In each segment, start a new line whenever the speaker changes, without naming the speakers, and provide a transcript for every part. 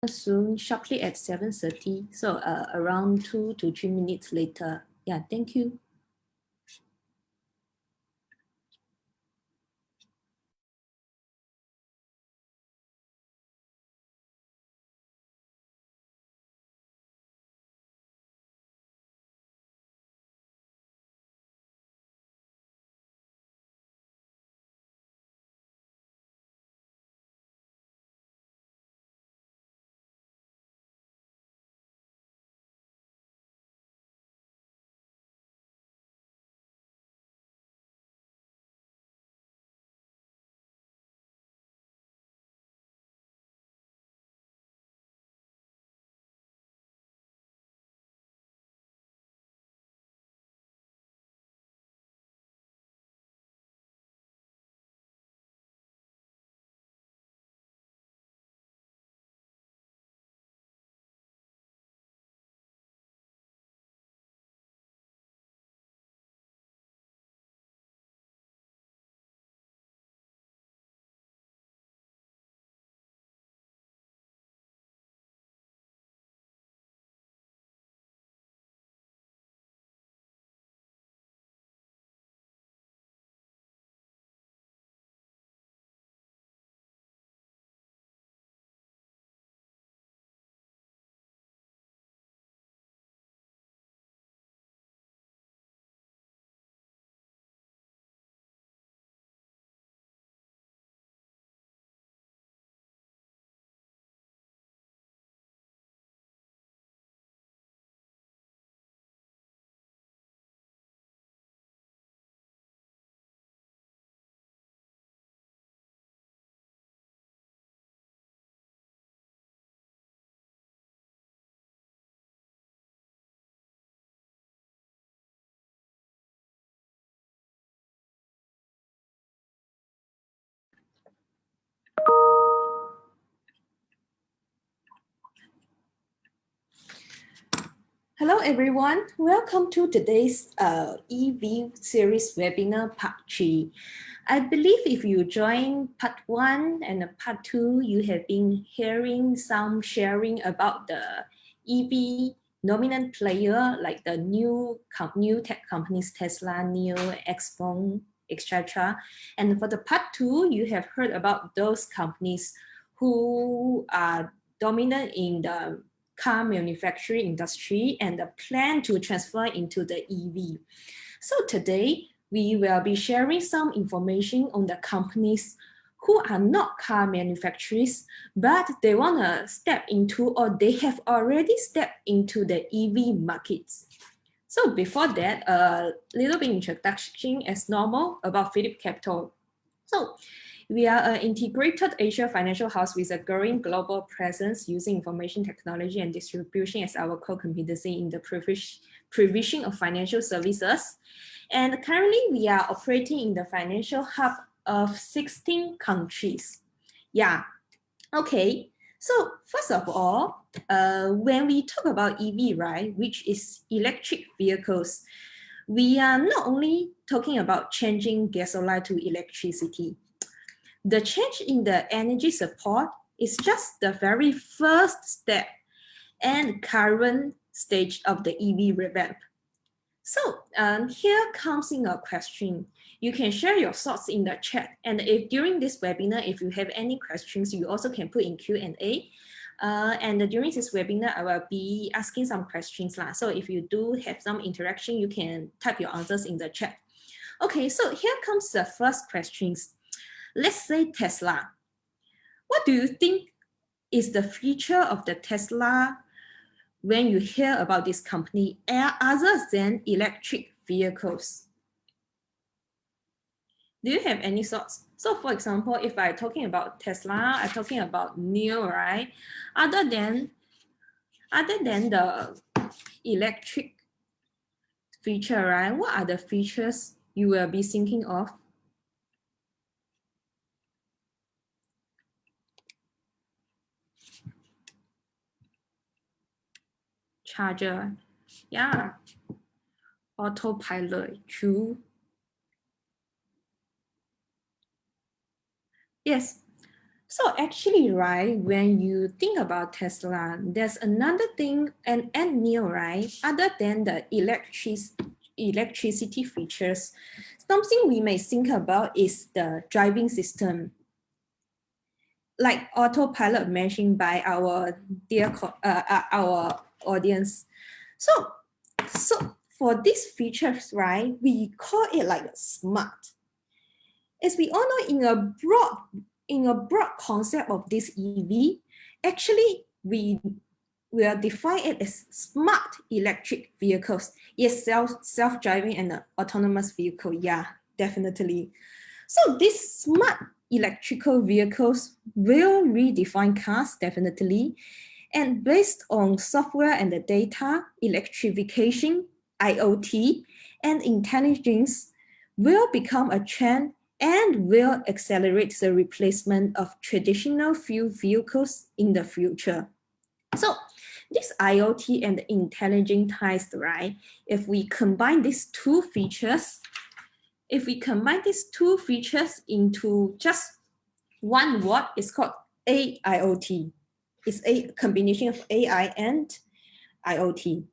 soon, sharply at 7:30. So around 2 to 3 minutes later. Yeah, thank you. Hello, everyone. Welcome to today's EV series webinar part 3. I believe if you join part 1 and part 2, you have been hearing some sharing about the EV dominant player like the new tech companies Tesla, NIO, Exxon, etc. And for the part 2, you have heard about those companies who are dominant in the car manufacturing industry and the plan to transfer into the EV. So today, we will be sharing some information on the companies who are not car manufacturers, but they want to step into or they have already stepped into the EV markets. So before that, a little bit introduction as normal about PhillipCapital. So we are an integrated Asia financial house with a growing global presence using information technology and distribution as our core competency in the provision of financial services. And currently we are operating in the financial hub of 16 countries. Yeah, okay. So first of all, when we talk about EV, right, which is electric vehicles, we are not only talking about changing gasoline to electricity. The change in the energy support is just the very first step and current stage of the EV revamp. So here comes in a question. You can share your thoughts in the chat. And if during this webinar, if you have any questions, you also can put in Q&A. And during this webinar, I will be asking some questions. So if you do have some interaction, you can type your answers in the chat. Okay, so here comes the first questions. Let's say Tesla. What do you think is the future of the Tesla when you hear about this company other than electric vehicles? Do you have any thoughts? So for example, if I'm talking about Tesla, I'm talking about NIO, right? Other than the electric feature, right? What are the features you will be thinking of? Charger, yeah. Autopilot, true. Yes. So actually, right, when you think about Tesla, there's another thing and new, right, other than the electricity features. Something we may think about is the driving system, like autopilot mentioned by our our audience. So for these features, right, we call it like smart. As we all know, in a broad concept of this EV, actually we will define it as smart electric vehicles. Yes, self-driving and autonomous vehicle. Yeah, definitely. So these smart electrical vehicles will redefine cars, definitely. And based on software and the data, electrification, IoT, and intelligence will become a trend and will accelerate the replacement of traditional fuel vehicles in the future. So this IoT and intelligent ties, right? If we combine these two features, into just one word, it's called AIoT. It's a combination of AI and IoT.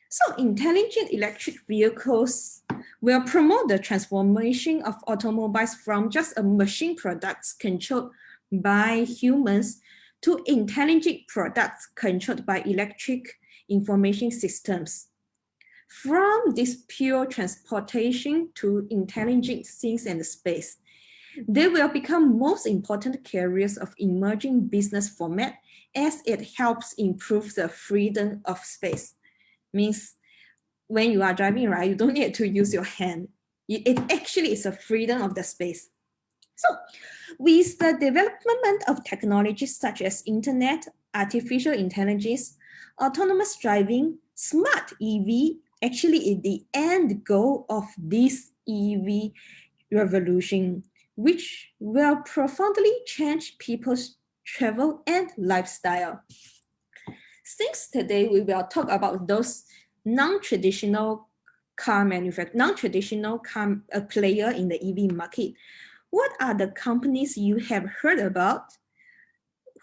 So intelligent electric vehicles will promote the transformation of automobiles from just a machine products controlled by humans to intelligent products controlled by electric information systems. From this pure transportation to intelligent things and space, they will become most important carriers of emerging business format as it helps improve the freedom of space. Means when you are driving, right, you don't need to use your hand. It actually is a freedom of the space. So with the development of technologies such as internet, artificial intelligence, autonomous driving, smart EV actually is the end goal of this EV revolution, which will profoundly change people's travel and lifestyle. Since today we will talk about those non-traditional car player in the EV market, what are the companies you have heard about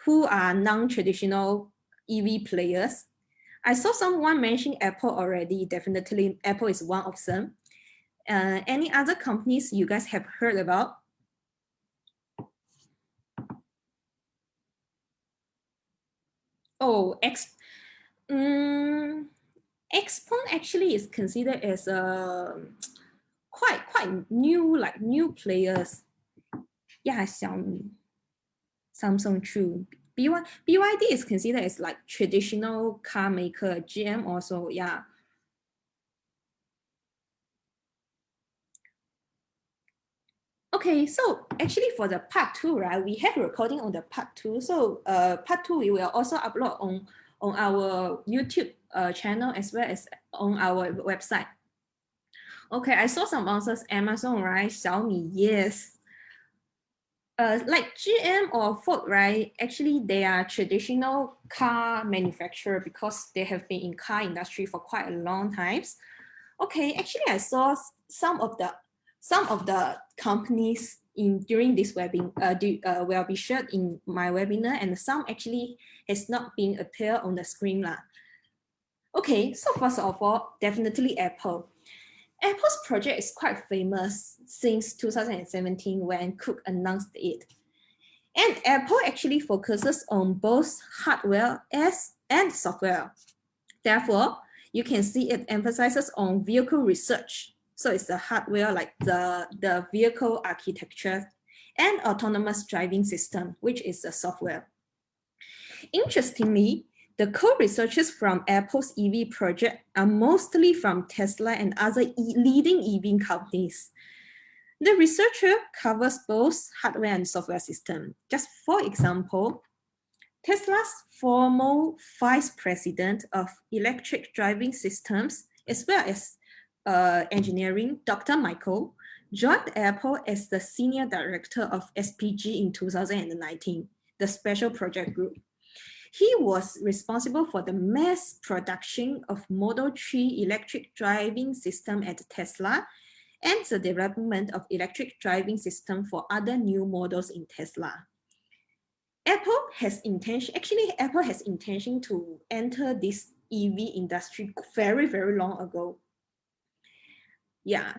who are non-traditional EV players? I saw someone mention Apple already. Definitely Apple is one of them. Any other companies you guys have heard about? Oh, Xpeng actually is considered as a quite new, like new players. Yeah, Xiaomi, Samsung, true. BYD is considered as like traditional car maker. GM also, yeah. Okay, so actually for the part 2, right, we have recording on the part 2. So part 2 we will also upload on our YouTube channel as well as on our website. Okay, I saw some answers. Amazon, right? Xiaomi, yes. Like GM or Ford, right? Actually, they are traditional car manufacturer because they have been in car industry for quite a long times. Okay, actually, I saw some of the companies during this webinar will be shared in my webinar, and some actually has not been appear on the screen lah. Okay, so first of all, definitely Apple. Apple's project is quite famous since 2017 when Cook announced it. And Apple actually focuses on both hardware and software. Therefore, you can see it emphasizes on vehicle research. So it's the hardware like the vehicle architecture and autonomous driving system, which is the software. Interestingly, the co-researchers from Apple's EV project are mostly from Tesla and other leading EV companies. The researcher covers both hardware and software systems. Just for example, Tesla's former vice president of electric driving systems, as well as engineering, Dr. Michael, joined Apple as the senior director of SPG in 2019, the special project group. He was responsible for the mass production of Model 3 electric driving system at Tesla and the development of electric driving system for other new models in Tesla. Apple has intention, actually Apple has intention to enter this EV industry very, very long ago. Yeah,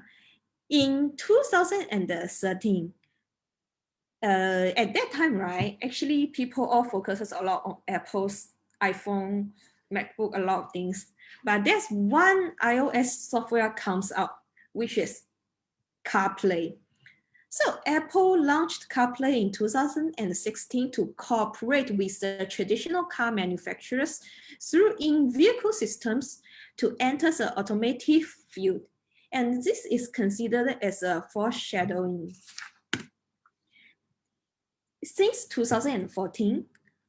in 2013, at that time, right, actually people all focuses a lot on Apple's iPhone, MacBook, a lot of things. But there's one iOS software comes out, which is CarPlay. So Apple launched CarPlay in 2016 to cooperate with the traditional car manufacturers through in-vehicle systems to enter the automotive field. And this is considered as a foreshadowing. Since 2014,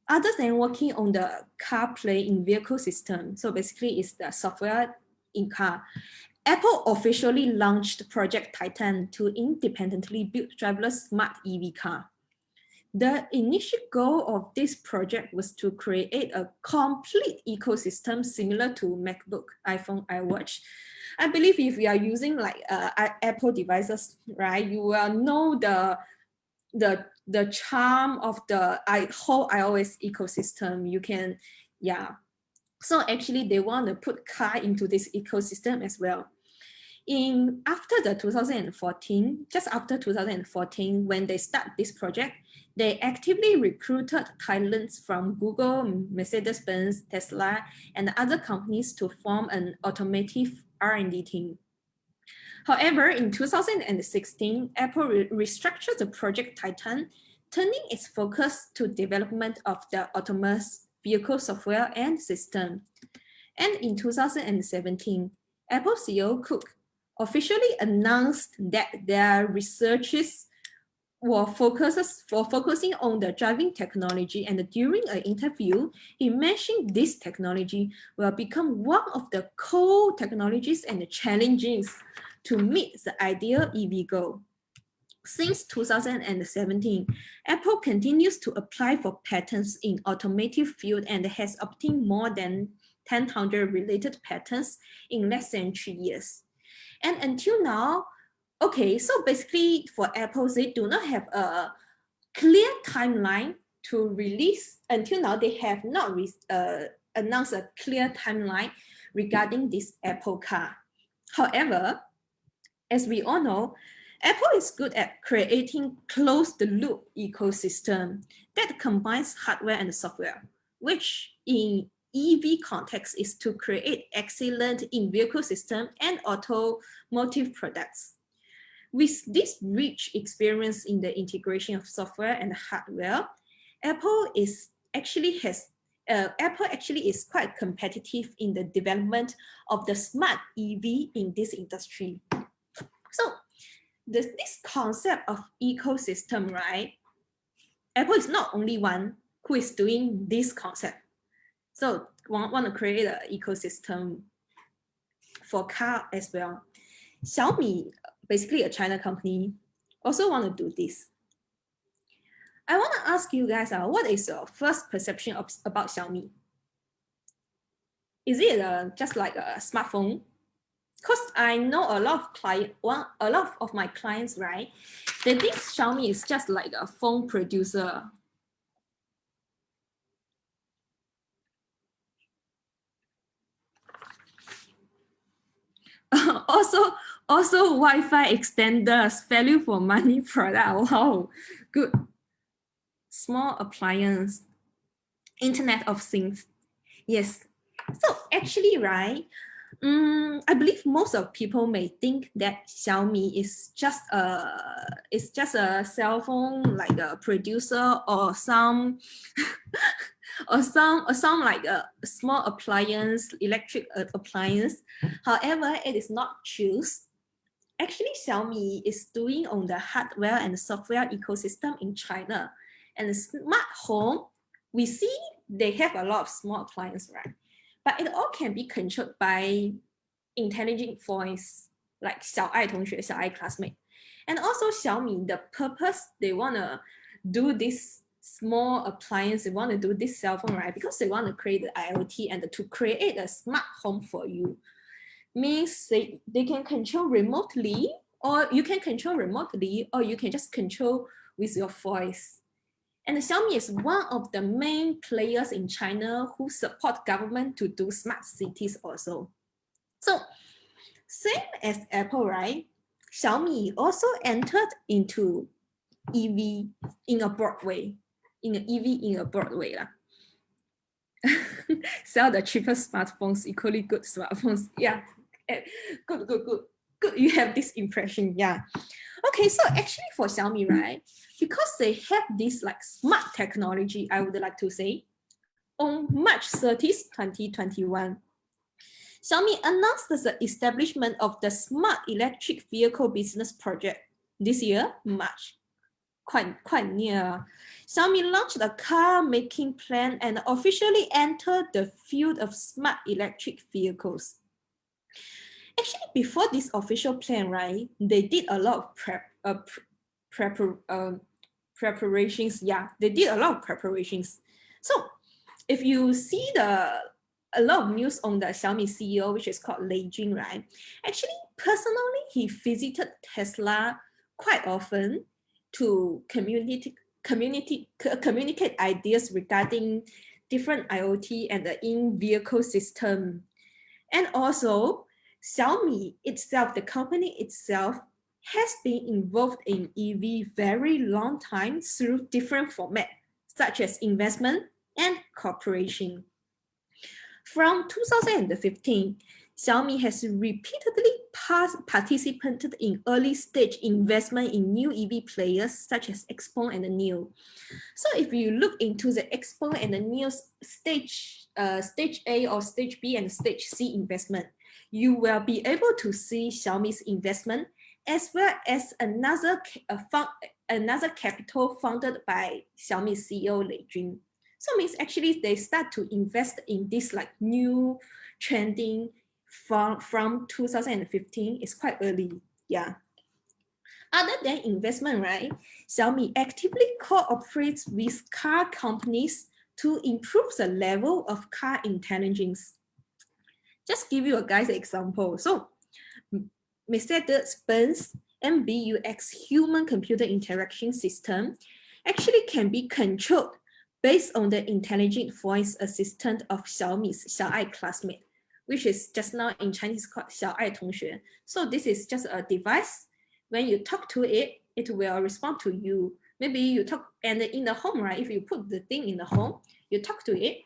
other than working on the CarPlay in-vehicle system, so basically it's the software in car, Apple officially launched Project Titan to independently build driverless smart EV car. The initial goal of this project was to create a complete ecosystem similar to MacBook, iPhone, iWatch. I believe if you are using like Apple devices, right, you will know the charm of the whole iOS ecosystem. You can, yeah. So actually they want to put car into this ecosystem as well. After the 2014, just after 2014, when they start this project, they actively recruited talents from Google, Mercedes-Benz, Tesla, and other companies to form an automotive R&D team. However, in 2016, Apple restructured the Project Titan, turning its focus to development of the autonomous vehicle software and system. And in 2017, Apple CEO Cook officially announced that their researches were focusing on the driving technology, and during an interview, he mentioned this technology will become one of the core technologies and challenges to meet the ideal EV goal. Since 2017, Apple continues to apply for patents in automotive field and has obtained more than 10,000 related patents in less than 3 years. And until now, okay, so basically for Apple, they do not have a clear timeline to release. Until now, they have not announced a clear timeline regarding this Apple car. However, as we all know, Apple is good at creating closed-loop ecosystem that combines hardware and software, which in EV context is to create excellent in-vehicle system and automotive products. With this rich experience in the integration of software and hardware, Apple actually is quite competitive in the development of the smart EV in this industry. So this concept of ecosystem, right? Apple is not only one who is doing this concept. So want to create an ecosystem for car as well. Xiaomi, basically a China company, also want to do this. I want to ask you guys, what is your first perception about Xiaomi? Is it just like a smartphone? Because I know a lot of my clients, right? They think Xiaomi is just like a phone producer. also Wi-Fi extenders, value for money product. Wow, good. Small appliance, Internet of Things. Yes. So actually, right, I believe most of people may think that Xiaomi is just a cell phone, like a producer or some or some like a small appliance, electric appliance. However, it is not true. Actually, Xiaomi is doing on the hardware and software ecosystem in China. And the smart home, we see they have a lot of small appliances, right? But it all can be controlled by intelligent voice, like 小爱同学, 小爱 classmate. And also Xiaomi, the purpose they want to do this small appliance, they want to do this cell phone, right? Because they want to create the IoT and to create a smart home for you. Means they can control remotely, or you can control remotely, or you can just control with your voice. And Xiaomi is one of the main players in China who support government to do smart cities also. So same as Apple, right? Xiaomi also entered into EV in a broad way, lah. Sell the cheapest smartphones, equally good smartphones. Yeah, good. You have this impression, yeah. Okay, so actually for Xiaomi, right, because they have this like smart technology, I would like to say, on March 30th, 2021, Xiaomi announced the establishment of the Smart Electric Vehicle Business Project this year, March. Quite near. Xiaomi launched a car making plan and officially entered the field of smart electric vehicles. Actually, before this official plan, right, they did a lot of preparations. Yeah, they did a lot of preparations. So if you see a lot of news on the Xiaomi CEO, which is called Lei Jun, right? Actually, personally, he visited Tesla quite often to communicate ideas regarding different IoT and the in-vehicle system. And also, Xiaomi itself, the company itself, has been involved in EV very long time through different formats, such as investment and cooperation. From 2015, Xiaomi has repeatedly participated in early stage investment in new EV players such as XPeng and the NIO. So if you look into the XPeng and the NIO stage A or stage B and stage C investment, you will be able to see Xiaomi's investment as well as another capital founded by Xiaomi CEO Lei Jun. So means actually they start to invest in this like new trending from 2015. It's quite early, yeah. Other than investment, right, Xiaomi actively cooperates with car companies to improve the level of car intelligence. Just give you a guys example. So Mercedes-Benz MBUX human-computer interaction system actually can be controlled based on the intelligent voice assistant of Xiaomi's XIACY classmate, which is just now in Chinese called 小爱同学. So this is just a device. When you talk to it, it will respond to you. Maybe you talk, and in the home, right? If you put the thing in the home, you talk to it.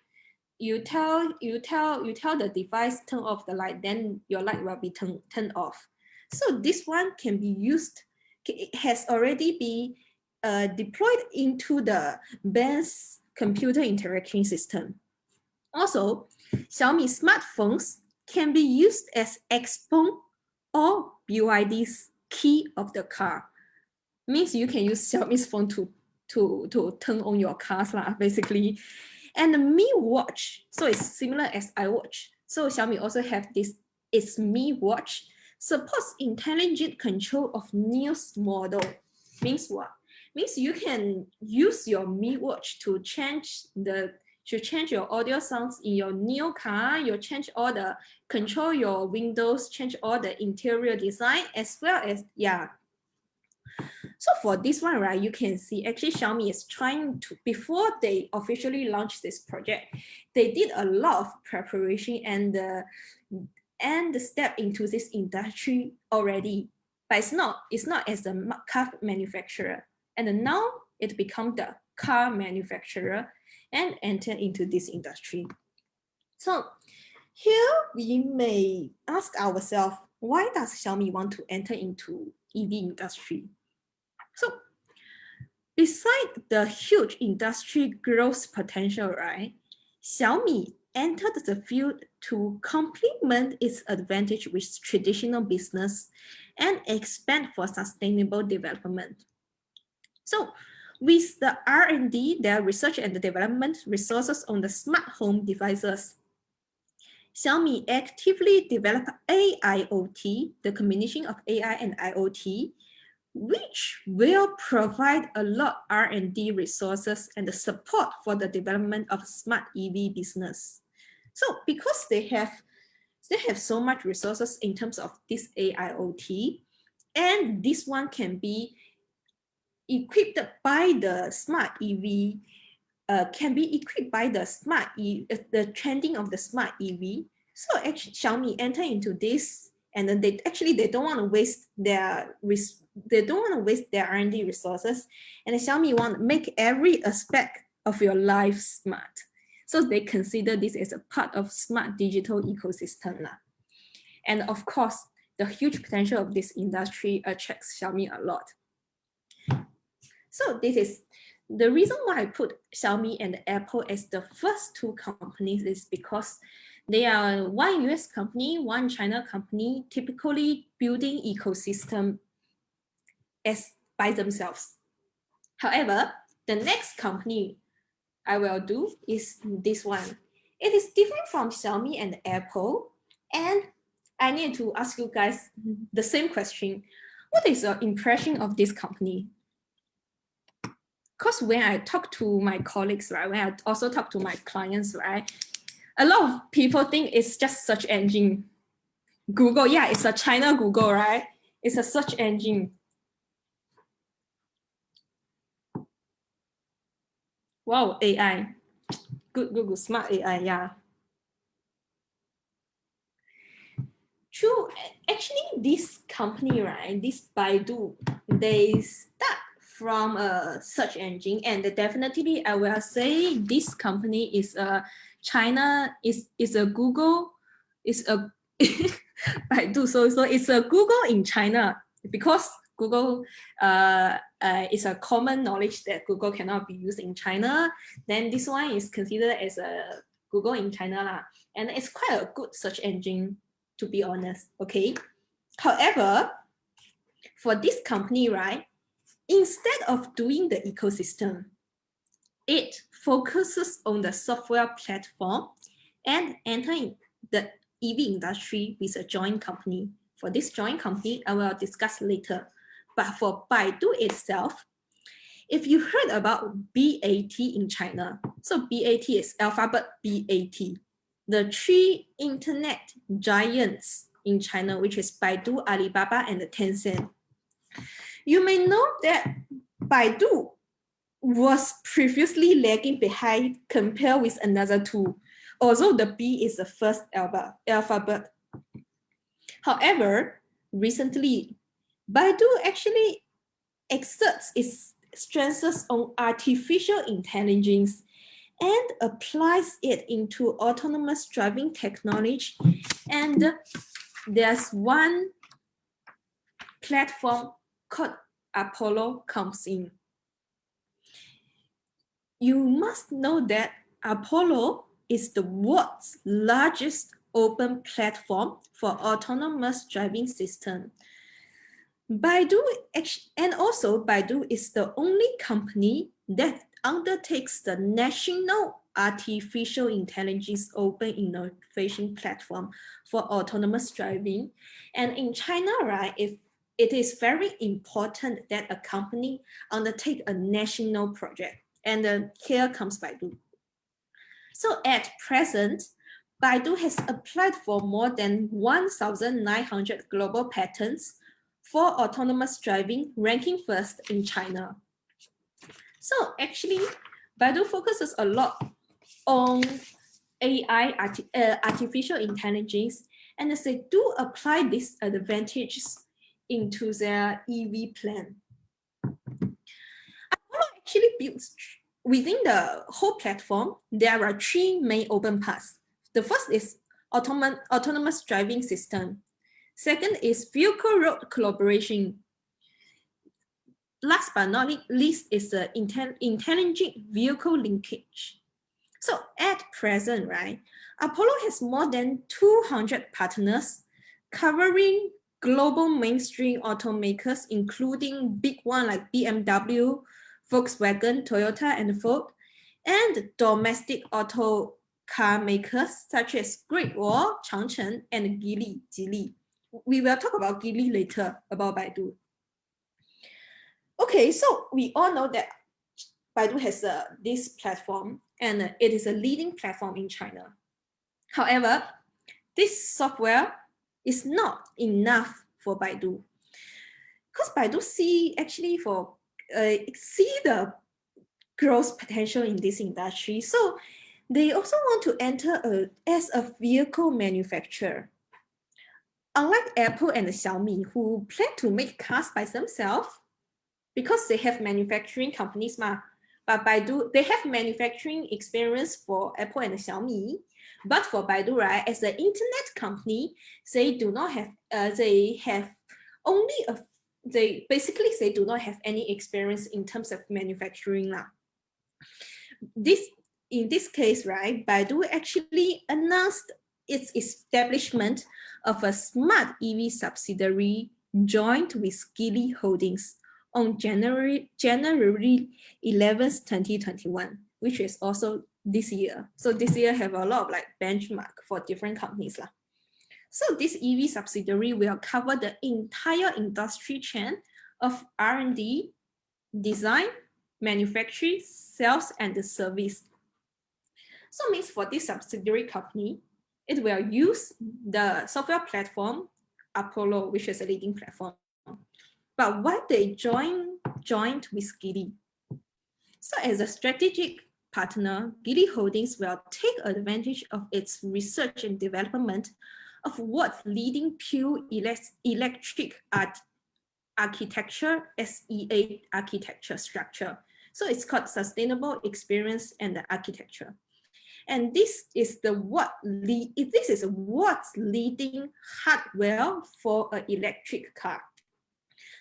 You tell the device turn off the light, then your light will be turned off. So this one can be used. It has already been deployed into the Benz computer interaction system. Also, Xiaomi smartphones can be used as XPeng or BID's key of the car. Means you can use Xiaomi's phone to turn on your cars, basically. And the Mi Watch, so it's similar as iWatch. So Xiaomi also have this, its Mi Watch, supports intelligent control of news model. Means what? Means you can use your Mi Watch to change your audio sounds in your new car, you change all the, control your windows, change all the interior design, as well as, yeah. So for this one, right, you can see actually Xiaomi is trying to, before they officially launched this project, they did a lot of preparation and the step into this industry already. But it's not as a car manufacturer. And now it become the car manufacturer and enter into this industry. So here we may ask ourselves, why does Xiaomi want to enter into EV industry? So beside the huge industry growth potential, right, Xiaomi entered the field to complement its advantage with traditional business and expand for sustainable development. So with the R&D, their research and development resources on the smart home devices, Xiaomi actively developed AIoT, the combination of AI and IoT, which will provide a lot R&D resources and the support for the development of smart EV business. So because they have so much resources in terms of this AIoT, and this one can be equipped by the smart EV, can be equipped by the the trending of the smart EV. So actually Xiaomi enter into this, and then they don't want to waste their R&D resources, and Xiaomi want to make every aspect of your life smart. So they consider this as a part of smart digital ecosystem. And of course, the huge potential of this industry attracts Xiaomi a lot. So this is the reason why I put Xiaomi and Apple as the first two companies is because they are one US company, one China company, typically building ecosystem as by themselves. However, the next company I will do is this one. It is different from Xiaomi and Apple, and I need to ask you guys the same question. What is your impression of this company? Because when I talk to my colleagues, right, when I also talk to my clients, right, a lot of people think it's just search engine. Google, yeah, it's a China Google, right? It's a search engine. Wow, AI. Good, smart AI, yeah. True, actually this company, right, this Baidu, they start from a search engine, and definitely I will say this company is a China, is a Google, is a Baidu, so it's a Google in China, because Google is a common knowledge that Google cannot be used in China. Then this one is considered as a Google in China, and it's quite a good search engine, to be honest, okay? However, for this company, right, instead of doing the ecosystem, it focuses on the software platform and entering the EV industry with a joint company. For this joint company, I will discuss later. But for Baidu itself, if you heard about BAT in China, so BAT is alphabet BAT, the three internet giants in China, which is Baidu, Alibaba, and Tencent. You may know that Baidu was previously lagging behind compared with another two, although the B is the first alphabet. However, recently, Baidu actually exerts its strengths on artificial intelligence and applies it into autonomous driving technology. And there's one platform called Apollo comes in. You must know that Apollo is the world's largest open platform for autonomous driving system. Baidu, and also Baidu is the only company that undertakes the National Artificial Intelligence Open Innovation Platform for autonomous driving. And in China, right, it is very important that a company undertake a national project. And here comes Baidu. So at present, Baidu has applied for more than 1,900 global patents for autonomous driving, ranking first in China. So actually, Baidu focuses a lot on AI, artificial intelligence, and as they do apply these advantages into their EV plan. Apollo actually builds within the whole platform, there are three main open paths. The first is autonomous driving system. Second is vehicle road collaboration. Last but not least is the intelligent vehicle linkage. So at present, right, Apollo has more than 200 partners covering global mainstream automakers, including big ones like BMW, Volkswagen, Toyota, and Ford, and domestic auto car makers such as Great Wall, Changchun, and Geely. We will talk about Geely later, about Baidu. Okay, so we all know that Baidu has this platform, and it is a leading platform in China. However, this software is not enough for Baidu, because Baidu see actually for see the growth potential in this industry. So they also want to enter as a vehicle manufacturer. Unlike Apple and Xiaomi, who plan to make cars by themselves, because they have manufacturing companies, but BIDU, they have manufacturing experience for Apple and Xiaomi. But for BIDU, right, as an internet company, they do not have, they have only they do not have any experience in terms of manufacturing. In this case, right, BIDU actually announced its establishment of a smart EV subsidiary joined with Geely Holdings on January 11th, 2021, which is also this year. So this year have a lot of like benchmark for different companies. So this EV subsidiary will cover the entire industry chain of R&D, design, manufacturing, sales, and the service. So means for this subsidiary company, it will use the software platform Apollo, which is a leading platform. But why they joined with Geely? So as a strategic partner, Geely Holdings will take advantage of its research and development of what's leading pure electric architecture, SEA architecture structure. So it's called Sustainable Experience and the Architecture. And this is what's leading hardware for an electric car.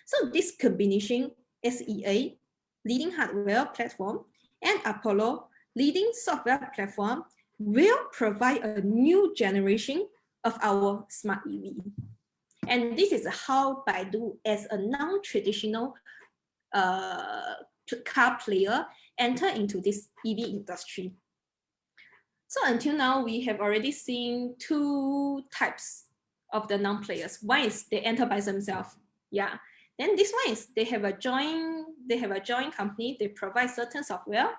So this combination, SEA, leading hardware platform, and Apollo, leading software platform, will provide a new generation of our smart EV. And this is how BIDU, as a non-traditional car player, enter into this EV industry. So until now, we have already seen two types of the non-players. One is they enter by themselves. Yeah. Then this one is they have a joint company, they provide certain software.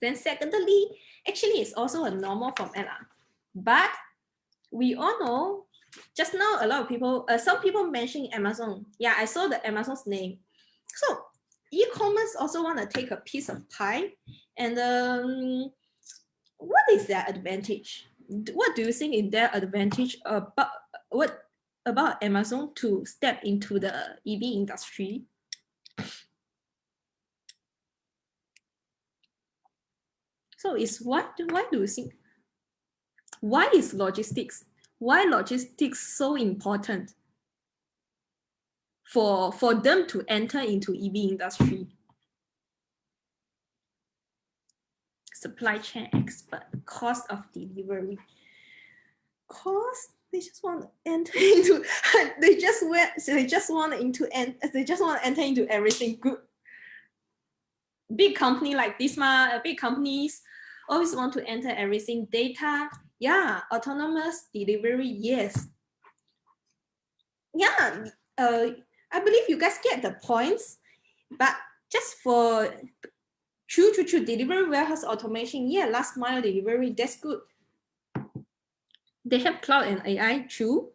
Then secondly, actually it's also a normal format. But we all know, just now a lot of people, some people mentioned Amazon. Yeah, I saw the Amazon's name. So e-commerce also want to take a piece of pie. And what is their advantage? What do you think is their advantage about Amazon to step into the EV industry? So why do you think? Why is logistics? Why logistics so important for them to enter into EV industry? Supply chain expert, cost of delivery. Cost, they just want to enter into. They just want to enter into everything good. Big company like this, big companies always want to enter everything. Data, yeah. Autonomous delivery, yes. Yeah. I believe you guys get the points, but just for true delivery warehouse automation, yeah, last mile delivery, that's good. They have cloud and AI, true.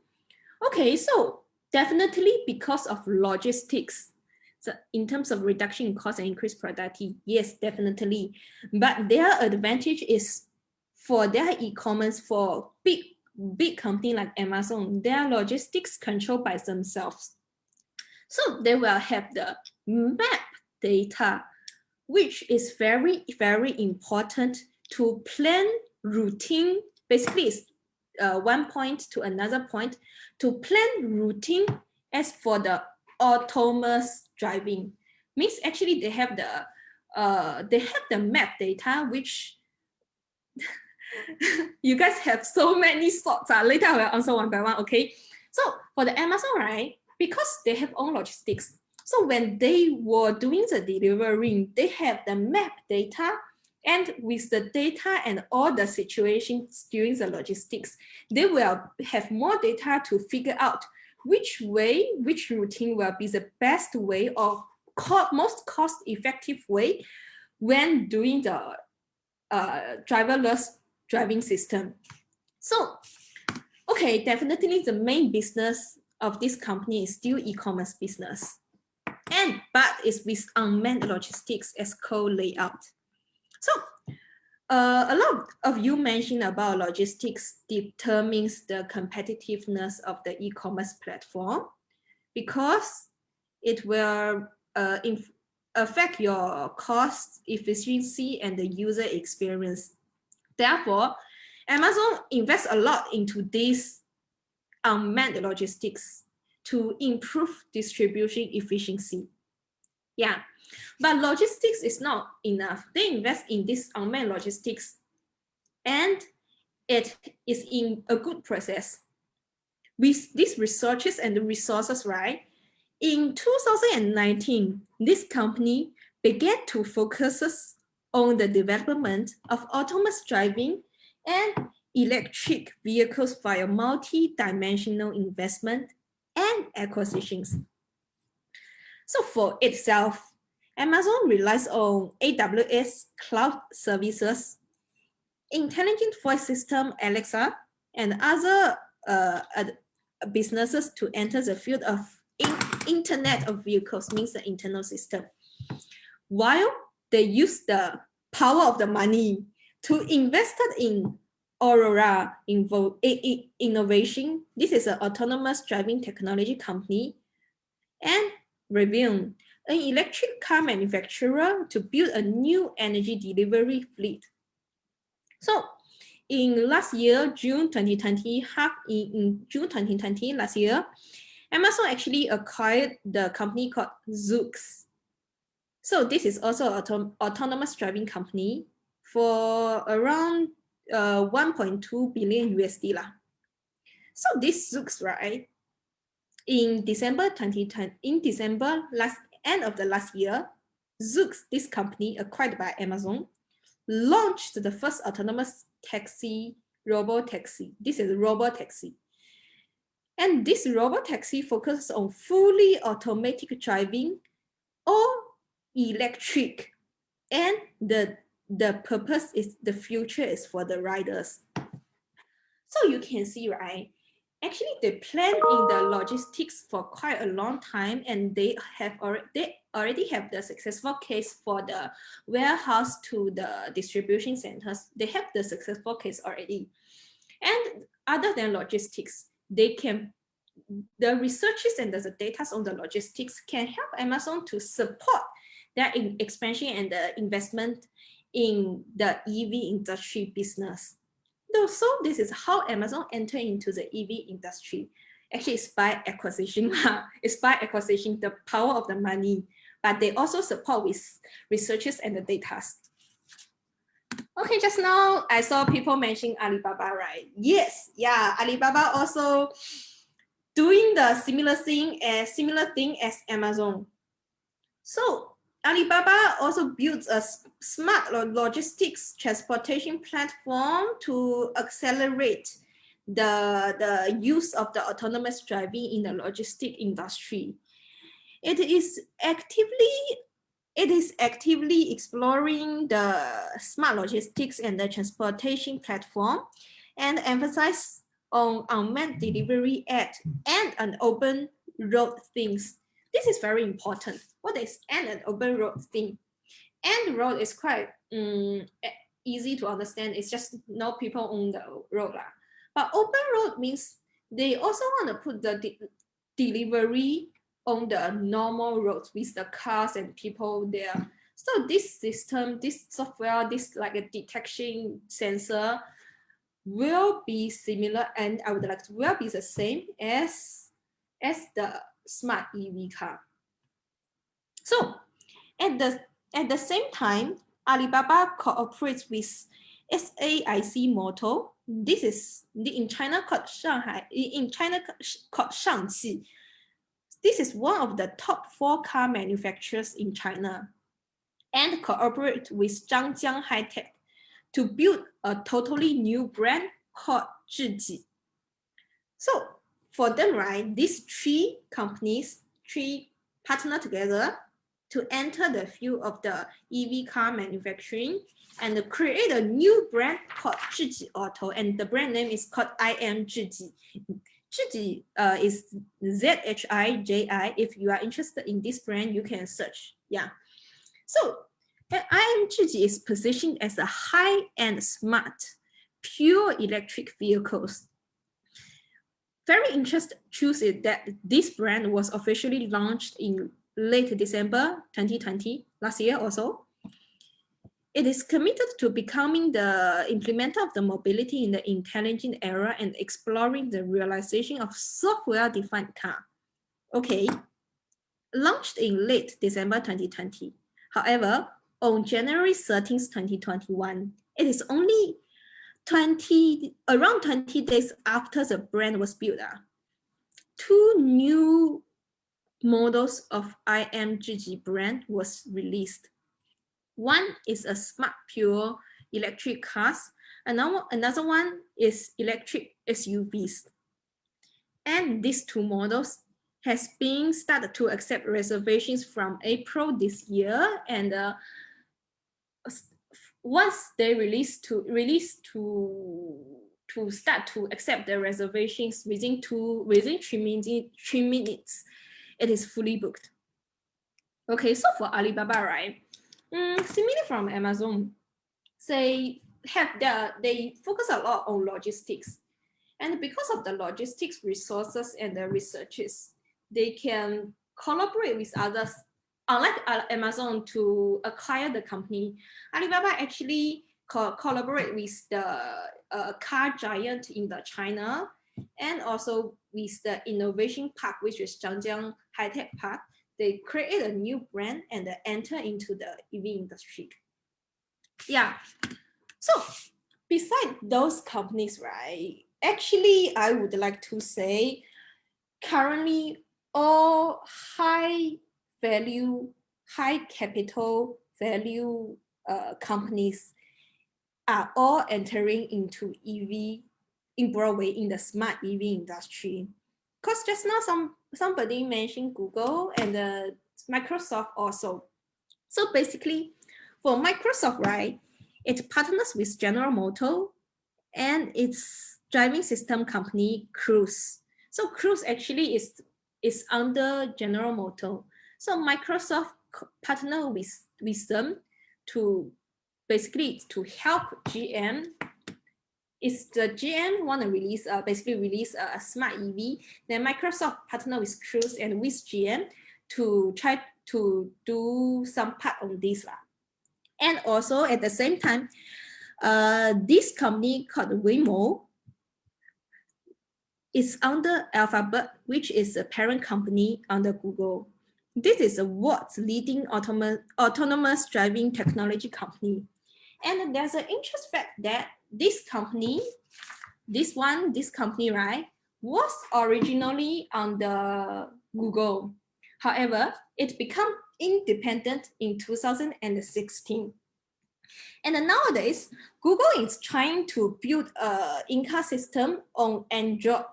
Okay, so definitely because of logistics, so in terms of reduction in cost and increased productivity, yes, definitely. But their advantage is for their e-commerce, for big company like Amazon, their logistics controlled by themselves. So they will have the map data, which is very, very important to plan routing. Basically, it's one point to another point to plan routing as for the autonomous driving. Means actually they have the map data, which you guys have so many thoughts. Later I will answer one by one. Okay. So for the Amazon, right, because they have own logistics. So when they were doing the delivering, they have the map data, and with the data and all the situations during the logistics, they will have more data to figure out which routing will be the best way or most cost-effective way when doing the driverless driving system. So, okay, definitely the main business of this company is still e-commerce business. but it's with unmanned logistics as core layout. So a lot of you mentioned about logistics determines the competitiveness of the e-commerce platform because it will affect your cost, efficiency, and the user experience. Therefore, Amazon invests a lot into this unmanned logistics to improve distribution efficiency. Yeah, but logistics is not enough. They invest in this unmanned logistics and it is in a good process. With these researches and the resources, right? In 2019, this company began to focus on the development of autonomous driving and electric vehicles via multi-dimensional investment and acquisitions. So for itself, Amazon relies on AWS cloud services, intelligent voice system Alexa, and other businesses to enter the field of Internet of Vehicles, means the internal system. While they use the power of the money to invest in Aurora Innovation. This is an autonomous driving technology company, and Rivian, an electric car manufacturer, to build a new energy delivery fleet. So in last year, June 2020, in June 2020, last year, Amazon actually acquired the company called Zoox. So this is also an autonomous driving company for around 1.2 billion USD lah. So this Zoox, right? In December 2020, end of the last year, Zoox, this company acquired by Amazon, launched the first autonomous taxi, robo-taxi. This is a robo-taxi. And this robo-taxi focuses on fully automatic driving or electric. And the purpose is, the future is for the riders. So you can see, right? Actually, they planned in the logistics for quite a long time, and they already have the successful case for the warehouse to the distribution centers. They have the successful case already. And other than logistics, the researchers and the data on the logistics can help Amazon to support their expansion and the investment in the EV industry business. So this is how Amazon entered into the EV industry. Actually, it's by acquisition. It's by acquisition, the power of the money, but they also support with researchers and the data. Okay, just now I saw people mention Alibaba, right? Yes, yeah, Alibaba also doing the similar thing as Amazon. So Alibaba also builds a smart logistics transportation platform to accelerate the use of the autonomous driving in the logistic industry. It is actively exploring the smart logistics and the transportation platform and emphasize on unmanned delivery and an open road things. This is very important. What is an open road thing? And road is quite easy to understand. It's just no people on the road. But open road means they also want to put the delivery on the normal roads with the cars and people there. So this system, this software, this like a detection sensor will be similar, and I would like to will be the same as the smart EV car. So at the same time, Alibaba cooperates with XIACY Motor. This is in China called Shanghai. In China called Shangqi. This is one of the top 4 car manufacturers in China, and cooperate with Zhangjiang High-Tech to build a totally new brand called Zhiji. So for them, right, these 3 companies, 3 partner together to enter the field of the EV car manufacturing and create a new brand called Zhiji Auto, and the brand name is called I Am Zhiji. Zhiji is ZHIJI. If you are interested in this brand, you can search. Yeah. So IMZN is positioned as a high-end smart, pure electric vehicles. Very interesting news is that this brand was officially launched in late December 2020, last year also. It is committed to becoming the implementer of the mobility in the intelligent era and exploring the realization of software-defined car. Okay, launched in late December 2020. However, on January 13, 2021, it is only around 20 days after the brand was built. Two new models of IMZN brand was released. One is a smart pure electric cars. Another one is electric SUVs. And these two models has been started to accept reservations from April this year, and once they start to accept the reservations within 3 minutes, it is fully booked. Okay, so for Alibaba, right? Similar from Amazon, they focus a lot on logistics, and because of the logistics resources and the researches, they can collaborate with others. Unlike Amazon to acquire the company, Alibaba actually collaborate with the car giant in the China, and also with the innovation park, which is Zhangjiang High Tech Park. They create a new brand and enter into the EV industry. Yeah. So beside those companies, right? Actually, I would like to say currently all high value, high capital value companies are all entering into EV in Broadway in the smart EV industry. Because just now somebody mentioned Google and Microsoft also. So basically, for Microsoft, right, it partners with General Motors and its driving system company Cruise. So Cruise actually is under General Motors. So Microsoft partner with them to basically to help GM. If the GM want to release a smart EV, then Microsoft partner with Cruise and with GM to try to do some part on this. And also at the same time, this company called Waymo is under Alphabet, which is a parent company under Google. This is the world's leading autonomous driving technology company. And there's an interesting fact that this company, right, was originally under Google. However, it became independent in 2016. And nowadays, Google is trying to build an in-car system on Android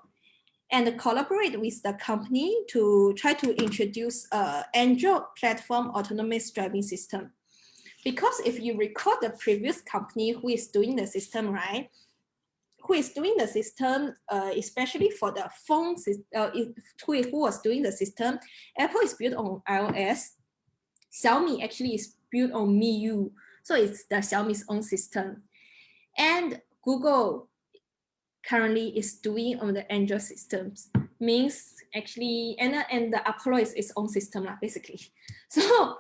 and collaborate with the company to try to introduce an Android platform autonomous driving system. Because if you recall the previous company who is doing the system, right? Who is doing the system, especially for the phone, who was doing the system, Apple is built on iOS. Xiaomi actually is built on MIUI. So it's the Xiaomi's own system. And Google currently is doing on the Android systems. Means actually, and the Apollo is its own system, basically. So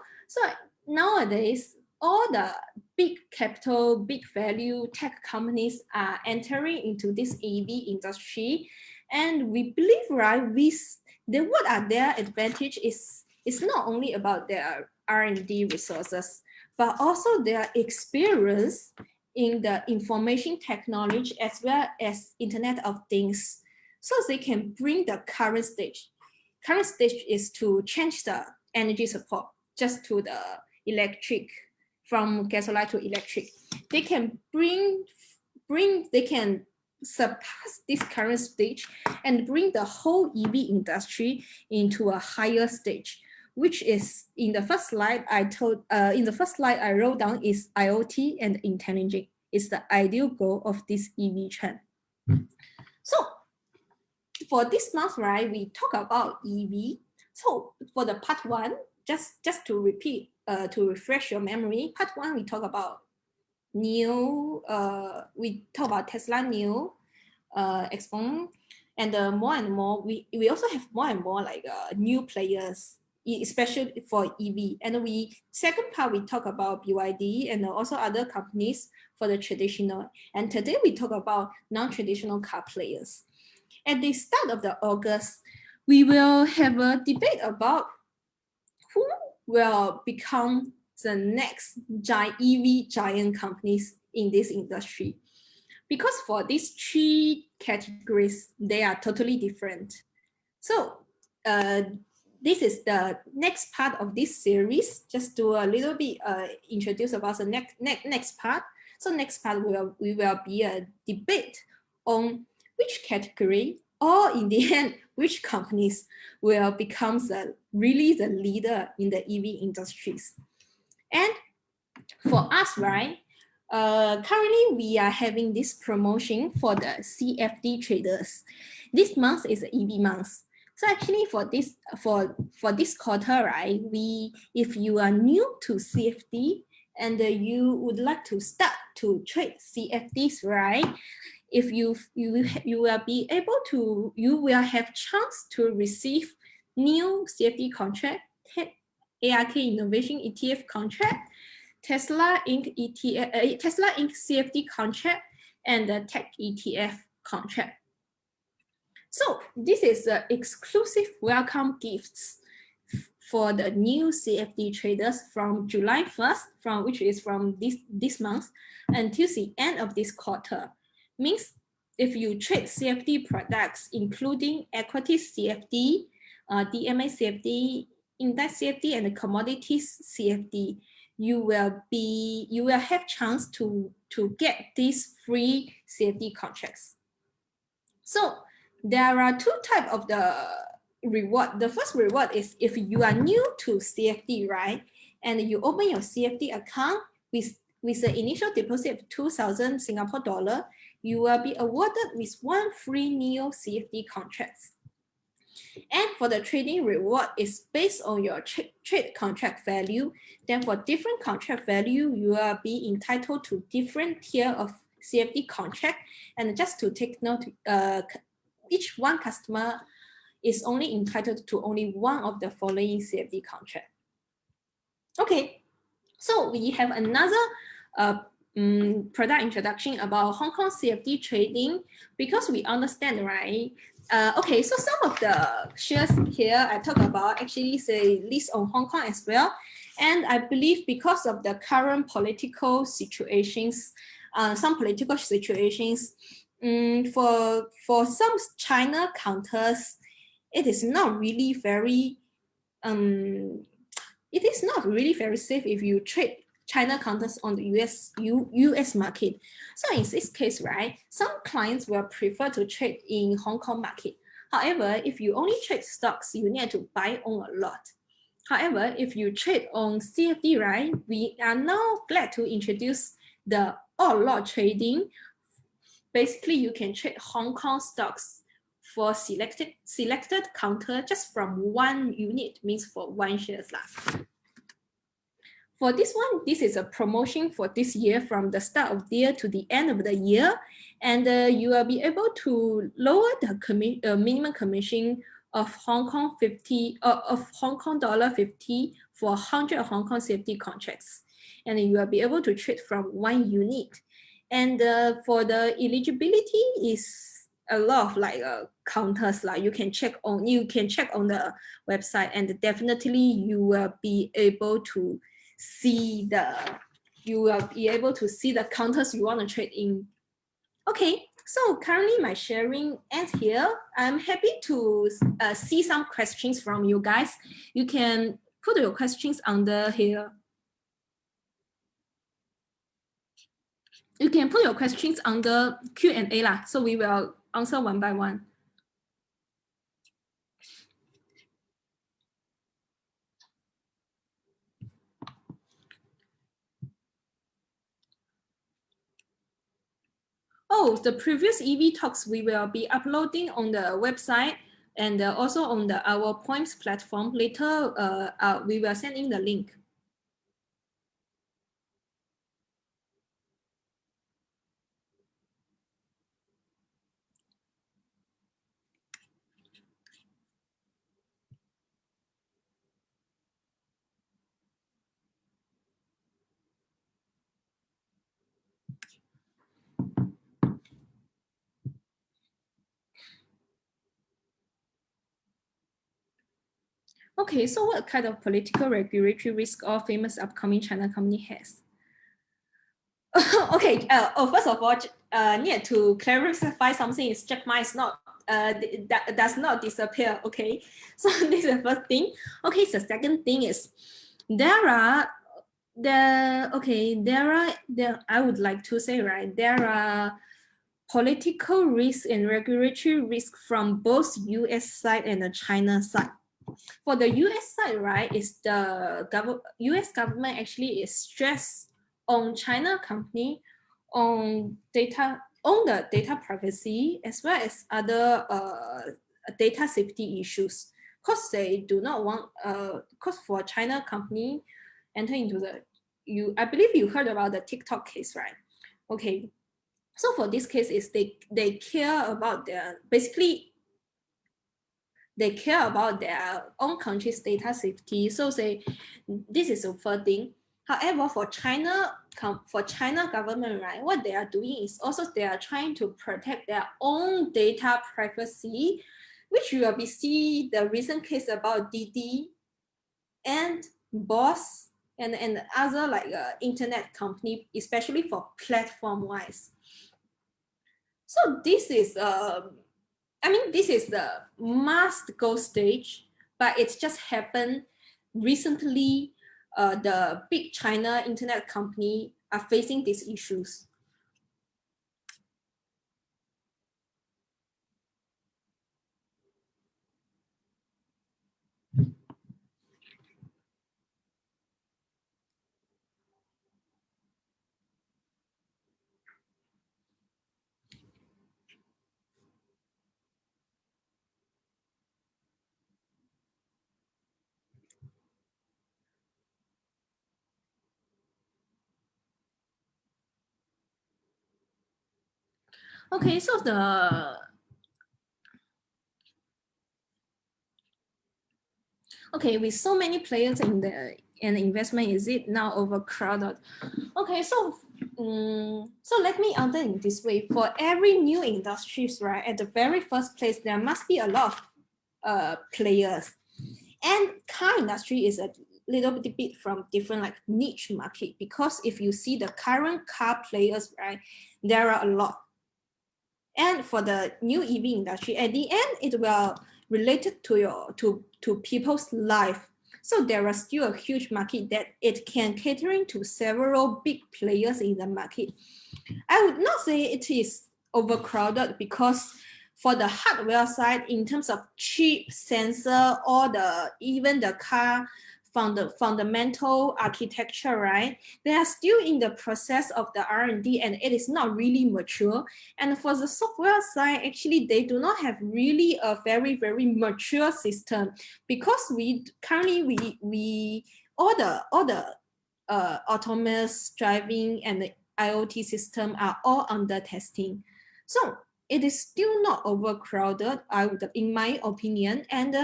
nowadays, all the big capital, big value tech companies are entering into this EV industry. And we believe, right, what are their advantage is not only about their R&D resources, but also their experience in the information technology as well as Internet of Things. So they can bring the current stage. Current stage is to change the energy support just to the electric, from gasoline to electric. They can they can surpass this current stage and bring the whole EV industry into a higher stage, which is in the first slide I wrote down is IoT and intelligence is the ideal goal of this EV trend. So for this month, right, we talk about EV. So for the part one, just to repeat, to refresh your memory, part one, we talk about we talk about Tesla new, Exponent, and more and more, we also have more and more like new players, especially for EV. And second part, we talk about BYD and also other companies for the traditional. And today we talk about non-traditional car players. At the start of the August, we will have a debate about who will become the next EV giant companies in this industry. Because for these three categories, they are totally different. So this is the next part of this series. Just to a little bit introduce about the next part. So next part we will be a debate on which category, or in the end, which companies will become really the leader in the EV industries. And for us, right, currently we are having this promotion for the CFD traders. This month is the EV month. So actually for this quarter, right, if you are new to CFD and you would like to start to trade CFDs, right, if you will be able to, you will have chance to receive new CFD contract, ARK Innovation ETF contract, Tesla Inc. ETF, Tesla Inc. CFD contract, and the Tech ETF contract. So this is the exclusive welcome gifts for the new CFD traders from July 1st, which is from this month, until the end of this quarter. Means if you trade CFD products, including equity CFD, DMA CFD, index CFD, and commodities CFD, you will have chance to get these free CFD contracts. So there are two types of the reward. The first reward is if you are new to CFD, right, and you open your CFD account with the initial deposit of 2,000 Singapore dollar, you will be awarded with one free NEO CFD contracts. And for the trading reward, is based on your trade contract value. Then for different contract value, you will be entitled to different tier of CFD contract. And just to take note, each one customer is only entitled to only one of the following CFD contract. Okay, so we have another product introduction about Hong Kong CFD trading, because we understand, right? Okay, so some of the shares here I talk about actually say list on Hong Kong as well. And I believe because of the current political situations, some political situations, for some China counters, it is not really very safe if you trade China counters on the US market. So in this case, right, some clients will prefer to trade in Hong Kong market. However, if you only trade stocks, you need to buy on a lot. However, if you trade on CFD, right, we are now glad to introduce the all lot trading. Basically, you can trade Hong Kong stocks for selected counter just from one unit, means for one shares lah. For this one, this is a promotion for this year from the start of the year to the end of the year, and you will be able to lower the minimum commission of Hong Kong $50 for 100 Hong Kong CFD contracts, and you will be able to trade from one unit. And for the eligibility is a lot of like counters, like you can check on the website, and definitely you will be able to see the counters you want to trade in. Okay, so currently my sharing ends here. I'm happy to see some questions from you guys. You can put your questions under here. You can put your questions under Q&A lah, so we will answer one by one. Oh, the previous EV talks we will be uploading on the website and also on our Poems platform. Later, we will send in the link. Okay, so what kind of political regulatory risk or famous upcoming China company has? Okay, first of all, need to clarify something is Jack Ma is not, that does not disappear, okay? So this is the first thing. Okay, so the second thing is, I would like to say, right, there are political risk and regulatory risk from both US side and the China side. For the US side, right, is the US government actually is stressed on China company on the data privacy as well as other data safety issues, because they do not want because for China company enter into the I believe you heard about the TikTok case, right? Okay, so for this case is they care about their they care about their own country's data safety. So say this is the first thing. However, for China government, right, what they are doing is also they are trying to protect their own data privacy, which you will be see the recent case about Didi and Boss and other like internet company, especially for platform wise. So this is this is the must go stage, but it's just happened recently. The big China internet company are facing these issues. Okay, so with so many players in the investment, is it now overcrowded? Okay, so so let me answer in this way. For every new industries, right, at the very first place, there must be a lot of players. And car industry is a little bit from different like niche market, because if you see the current car players, right, there are a lot. And for the new EV industry, at the end, it will related to to people's life. So there are still a huge market that it can catering to several big players in the market. I would not say it is overcrowded, because for the hardware side, in terms of chip, sensor, or even the car fundamental architecture, right? They are still in the process of the R&D, and it is not really mature. And for the software side, actually, they do not have really a very, very mature system, because we currently all the autonomous driving and the IoT system are all under testing. So it is still not overcrowded, in my opinion, and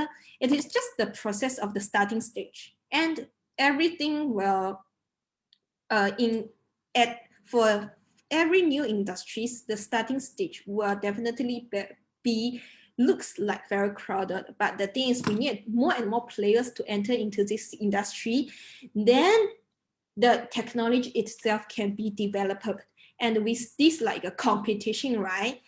it is just the process of the starting stage. And everything will for every new industries, the starting stage will definitely be looks like very crowded. But the thing is, we need more and more players to enter into this industry. Then the technology itself can be developed. And with this like a competition, right,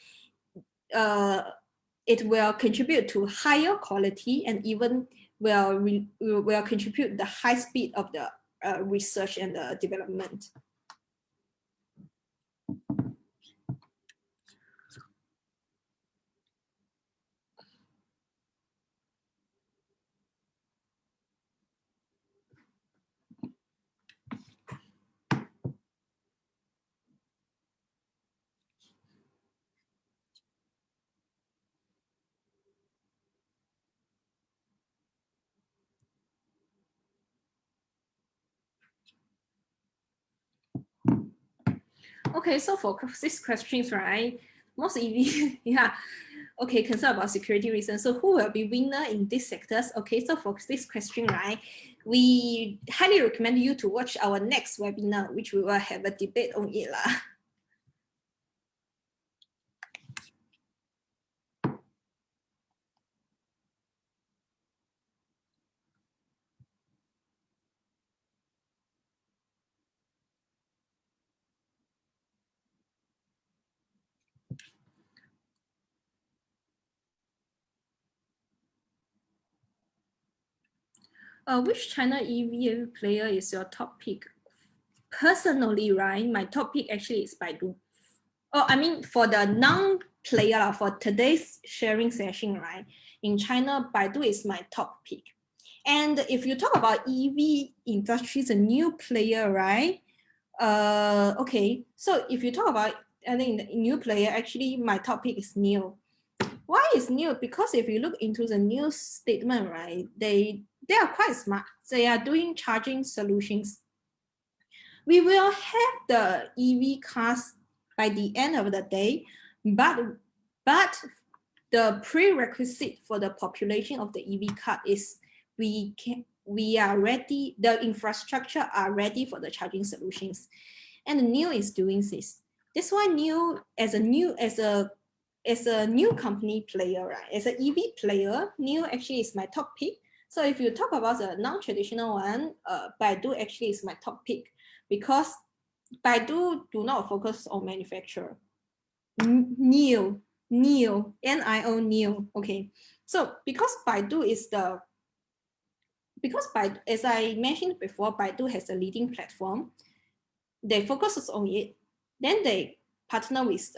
it will contribute to higher quality, and even will contribute the high speed of the research and the development. Okay, so for these questions, right, most easy, yeah. Okay, concern about security reasons. So who will be winner in these sectors? Okay, so for this question, right, we highly recommend you to watch our next webinar, which we will have a debate on it lah. Which China EV player is your top pick? Personally, right, my top pick actually is Baidu. Oh, I mean, for the non-player, for today's sharing session, right, in China, Baidu is my top pick. And if you talk about EV industries, a new player, right? Okay, so if you talk about any new player, actually my top pick is NIO. Why is NIO? Because if you look into the news statement, right, they are quite smart. They are doing charging solutions. We will have the EV cars by the end of the day, but the prerequisite for the population of the EV car is we are ready, the infrastructure are ready for the charging solutions. And NIO is doing this. That's why NIO as a new company player, right? As an EV player, NIO actually is my top pick. So if you talk about the non-traditional one, Baidu actually is my top pick because Baidu do not focus on manufacturer. NIO, NIO. Okay. So because Baidu is as I mentioned before, Baidu has a leading platform. They focus on it. Then they partner with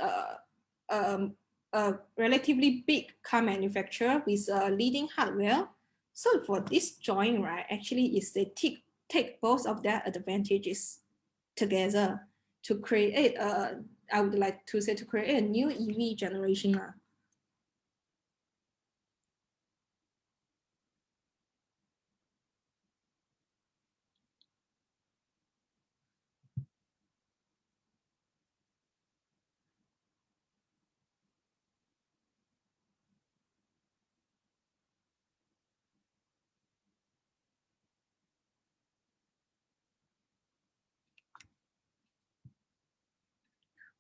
a relatively big car manufacturer with leading hardware. So for this joint, right, actually is they take both of their advantages together to create I would like to say to create a new EV generation.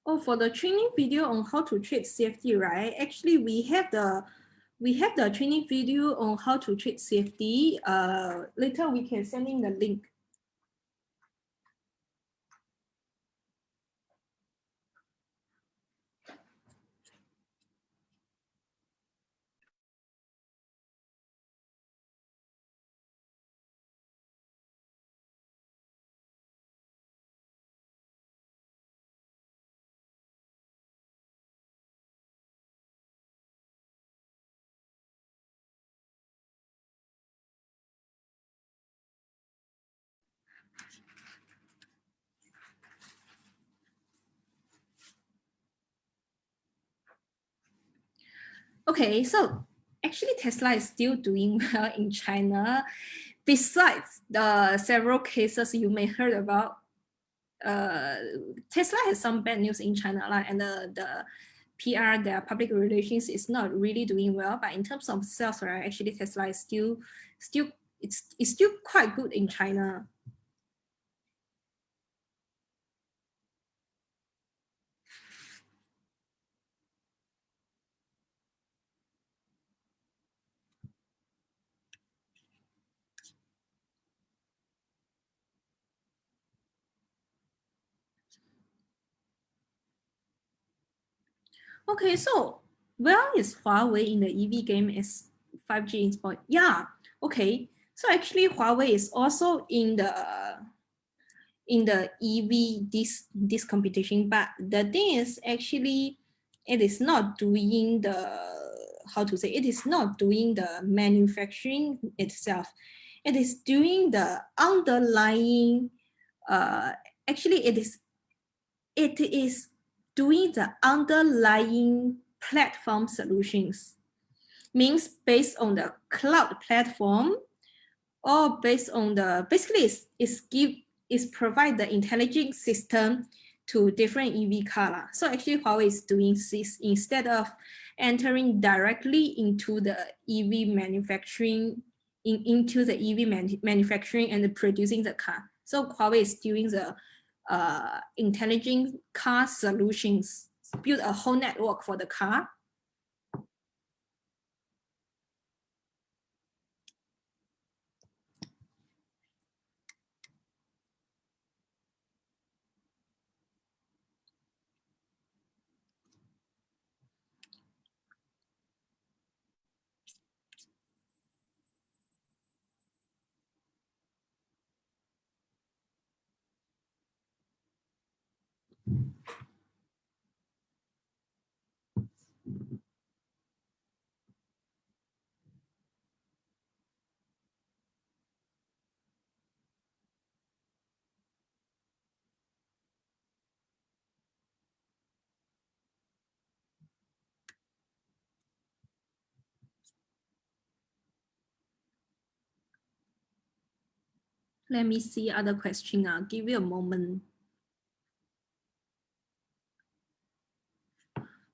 Oh, for the training video on how to trade CFD, right? Actually, we have the training video on how to trade CFD. Later we can send in the link. Okay, so actually Tesla is still doing well in China. Besides the several cases you may heard about, Tesla has some bad news in China, and the PR, their public relations is not really doing well. But in terms of sales, right, actually Tesla is still it's still quite good in China. Okay, so where is Huawei in the EV game as 5G in sport? Yeah, okay. So actually Huawei is also in the EV this competition, but the thing is actually it is not doing the it is not doing the manufacturing itself. It is doing the underlying actually it is doing the underlying platform solutions, means based on the cloud platform or based on the basically is provide the intelligent system to different EV car. So actually Huawei is doing this instead of entering directly into the EV manufacturing, into the EV manufacturing and producing the car. So Huawei is doing the intelligent car solutions, build a whole network for the car. Let me see other question. I'll give you a moment.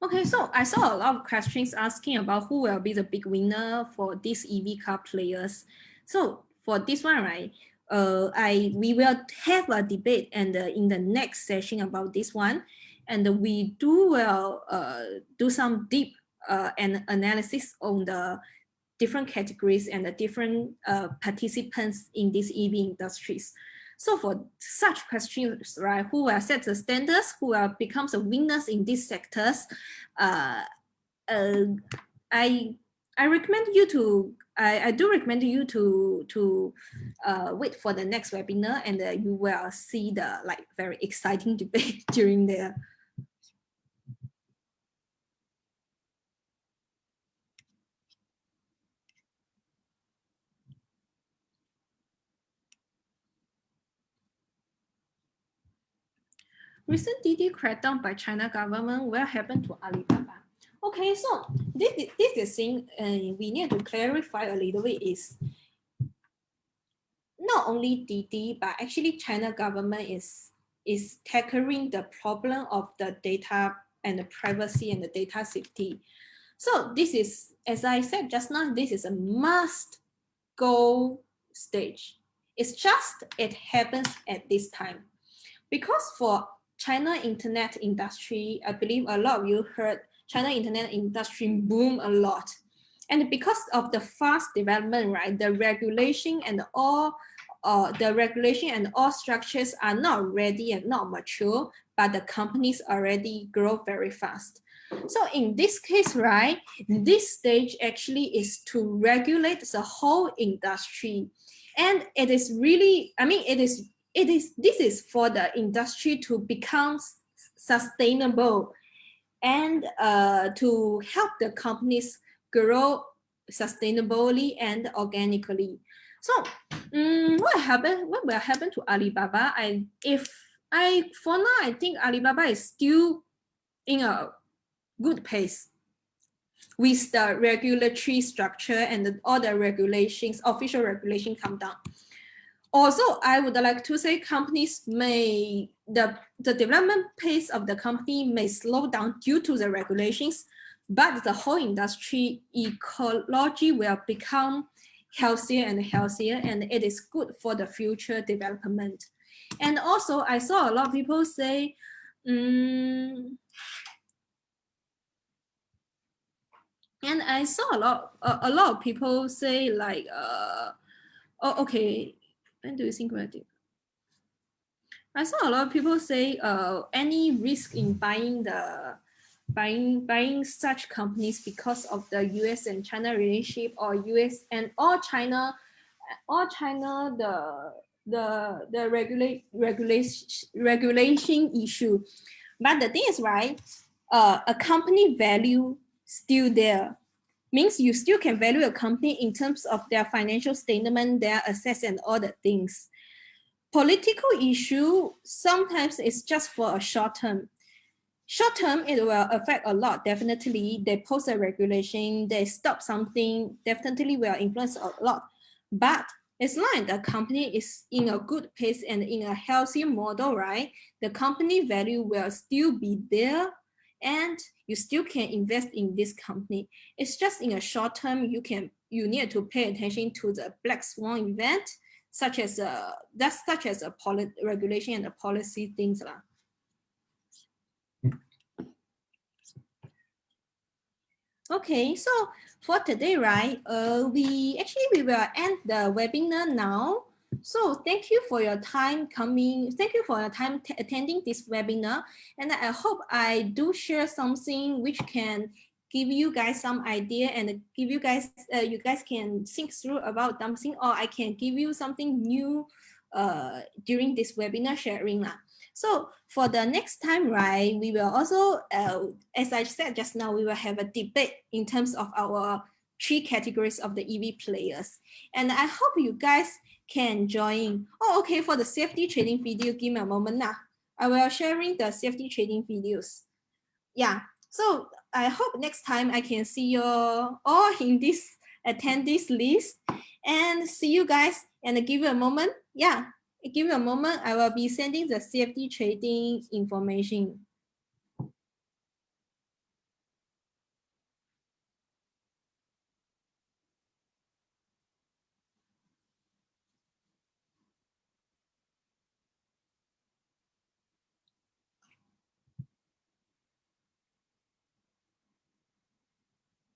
Okay, so I saw a lot of questions asking about who will be the big winner for these EV car players. So for this one, right, we will have a debate and in the next session about this one, and we will do some deep analysis on the different categories and the different participants in these EV industries. So for such questions, right, who will set the standards, who will become the winners in these sectors, I recommend you to, I do recommend you to wait for the next webinar, and you will see the very exciting debate during the. Recent DD crackdown by China government will happen to Alibaba. Okay, so this thing we need to clarify a little bit is not only DD, but actually China government is tackling the problem of the data and the privacy and the data safety. So this is, as I said just now, this is a must go stage. It's just it happens at this time. Because for China internet industry, I believe a lot of you heard China internet industry boom a lot. And because of the fast development, right, the regulation and all structures are not ready and not mature, but the companies already grow very fast. So in this case, right, this stage actually is to regulate the whole industry. And it is really, I mean, this is for the industry to become sustainable and to help the companies grow sustainably and organically. So what will happen to Alibaba? For now, I think Alibaba is still in a good pace with the regulatory structure and all the regulations, official regulation come down. Also, I would like to say companies may, the development pace of the company may slow down due to the regulations, but the whole industry ecology will become healthier and healthier, and it is good for the future development. And also, I saw a lot of people say, and I saw a lot of people say like, oh, okay, when do you think we're doing? I saw a lot of people say any risk in buying such companies because of the US and China relationship, or US and all China the regulation issue. But the thing is, right, a company value still there. Means you still can value a company in terms of their financial statement, their assets, and all the things. Political issue sometimes is just for a short term. Short term, it will affect a lot, definitely. They post a regulation, they stop something, definitely will influence a lot. But as long as the company is in a good pace and in a healthy model, right? The company value will still be there, and you still can invest in this company. It's just in a short term, you need to pay attention to the black swan event, such as a regulation and the policy things lah. Okay, so for today, right? We will end the webinar now. So thank you for your time coming. Thank you for your time attending this webinar. And I hope I do share something which can give you guys some idea and give you guys can think through about something, or I can give you something new during this webinar sharing lah. So for the next time, right, we will also, as I said just now, we will have a debate in terms of our 3 categories of the EV players. And I hope you guys can join. Oh, okay, for the safety trading video, give me a moment now. I will sharing the safety trading videos. Yeah, so I hope next time I can see you all in this attendees list, and see you guys, and give you a moment. Yeah. Give me a moment, I will be sending the safety trading information.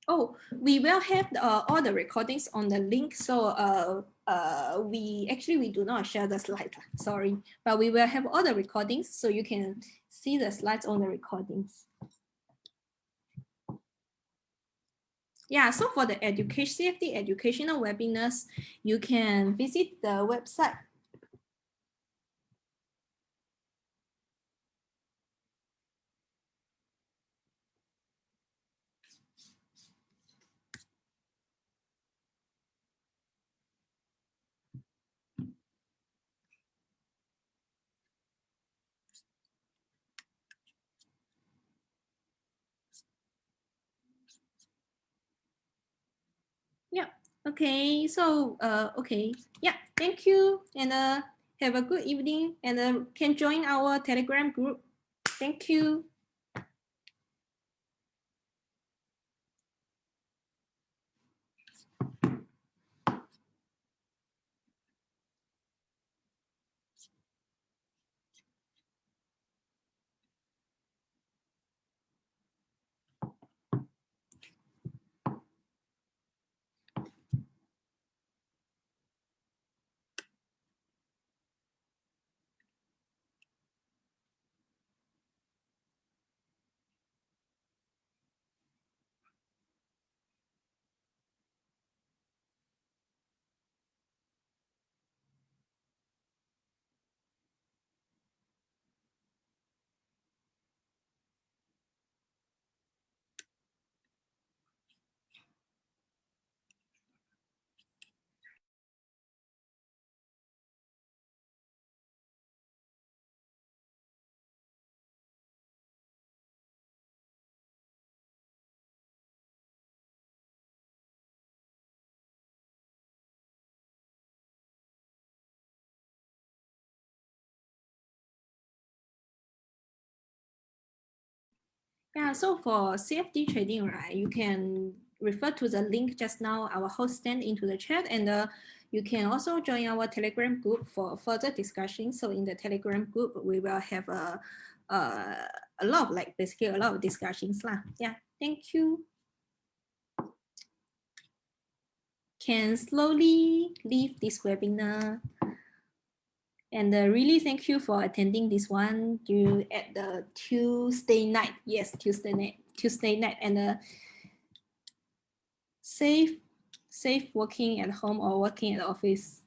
Oh, we will have all the recordings on the link. So we do not share the slide, sorry, but we will have all the recordings so you can see the slides on the recordings. Yeah, so for the safety educational webinars, you can visit the website. Yeah, okay, so okay, yeah, thank you, and have a good evening, and can join our Telegram group. Thank you. Yeah, so for CFD trading, right, you can refer to the link just now our host sent into the chat, and you can also join our Telegram group for further discussion. So in the Telegram group, we will have a lot of basically a lot of discussions lah. Yeah, thank you. Can slowly leave this webinar. And really thank you for attending this one at the Tuesday night. Yes, Tuesday night, and safe working at home or working at office.